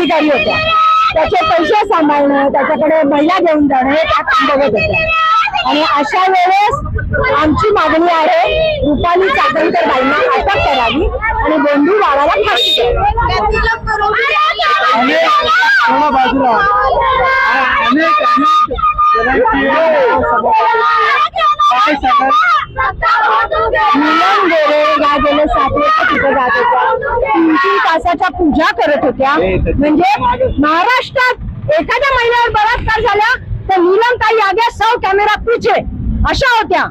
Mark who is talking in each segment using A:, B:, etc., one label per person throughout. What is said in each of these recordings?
A: अधिकारी होत्या, त्याचे पैसे सांभाळणं, त्याच्याकडे महिला घेऊन जाणं हे त्या काम बघत होत्या। आणि अशा वेळेस आमची मागणी आहे रुपाली चाकणकर बाईंना अटक करावी आणि गोंधू वाळाला फाशी द्यावी। नीलम गोरे या गेले 7 वर्ष तिथे जात होत्या, 3 तासाच्या पूजा करत होत्या। म्हणजे महाराष्ट्रात एखाद्या महिन्यावर बलात्कार झाला तर नीलम ताई आगे 100 कॅमेरा पीछे अशा होत्या।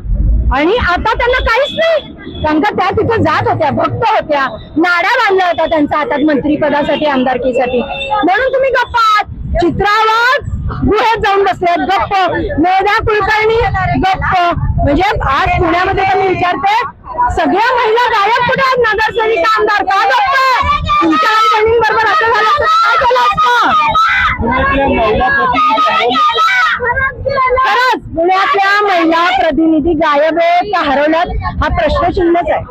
A: आणि आता त्यांना काहीच नाही, कारण का त्या तिथे जात होत्या, भक्त होत्या, नाडा बांधला होता त्यांच्या हातात मंत्रीपदासाठी, आमदारकीसाठी, म्हणून तुम्ही गप्प आहात। चित्रावर गुहेत जाऊन बसलेत गप्प, मेधा कुलकर्णी गप्प। म्हणजे आज पुण्यामध्ये तर मी विचारते, सगळ्या महिला गायब कुठे आहेत? नगरसेविका, आमदार का गप्प? तुमच्या बरोबर असं झालं तर काय केलं असतं? खरंच पुण्यातल्या महिला प्रतिनिधी गायब आहेत का हरवल्यात हा प्रश्नचिन्हच आहे।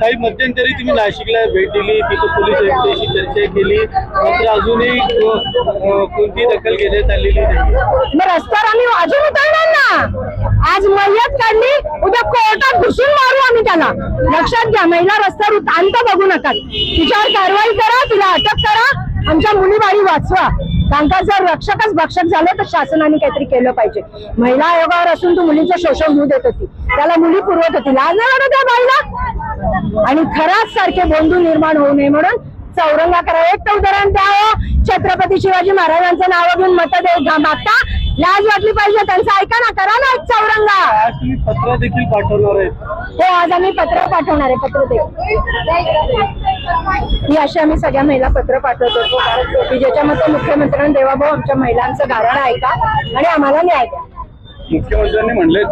B: काही मध्यंतरी तुम्ही नाशिकला भेट दिली, तिथे पोलीस आयुक्तांशी चर्चा केली, मात्र अजूनही कोणती दखल घेण्यात आलेली नाही।
A: मग रस्त्यावर आम्ही अजून उतरणार ना, आज मयत काढली, उद्या कोर्टात घुसून मारू आम्ही त्याला। लक्षात घ्या, महिला रस्त्यावर अंत बघू नका, तिच्यावर कारवाई करा, तिला अटक करा, आमच्या मुली बाळी वाचवा। कारण का जर रक्षकच भक्षक झाले तर शासनाने काहीतरी केलं पाहिजे। महिला आयोगावर असून तू मुलीचं शोषण होऊ देत होती, त्याला मुली पुरवत होती, लाज नाही वाटत त्या बाईला? आणि खराच सारखे बंधू निर्माण होऊ नये म्हणून चौरंगा करा। एक तर उदाहरण द्यावं, छत्रपती शिवाजी महाराजांचं नाव घेऊन मत मागता, लाज वाटली पाहिजे, त्यांचं ऐका ना, करा ना एक चौरंगा।
B: आज तुम्ही पत्र देखील पाठवणार आहेत?
A: हो, आज आम्ही पत्र पाठवणार आहे, पत्र दे ही अशी आम्ही सगळ्या महिला पत्र पाठवतो की ज्याच्यामध्ये मुख्यमंत्र्यांना देवाभाऊ आमच्या महिलांचं गाऱ्हाण ऐका आणि आम्हाला न्याय द्या।
B: मुख्यमंत्र्यांनी म्हणले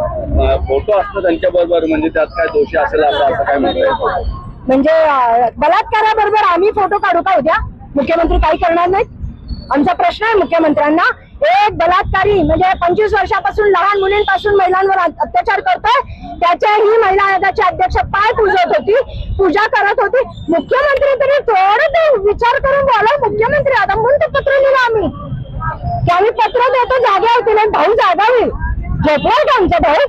B: फोटो असतो त्यांच्या बरोबर, म्हणजे त्यात काय दोषी असेल असं काय म्हणताय?
A: म्हणजे बलात्काराबरोबर आम्ही फोटो काढू का उद्या? मुख्यमंत्री काही करणार नाहीत? आमचा प्रश्न आहे मुख्यमंत्र्यांना, एक बलात्कारी म्हणजे 25 वर्षापासून लहान मुलींपासून महिलांवर अत्याचार करतोय, त्याच्याही महिला आयोगाची अध्यक्ष पाय पूजत होती, पूजा करत होती। मुख्यमंत्री तरी थोडं ते विचार करून बोला। मुख्यमंत्री आता म्हणून ते पत्र लिहिलं आम्ही की आम्ही पत्र देतो, जागा होती नाही, भाऊ जागा होईल, झोपवाल का आमचा भाऊ?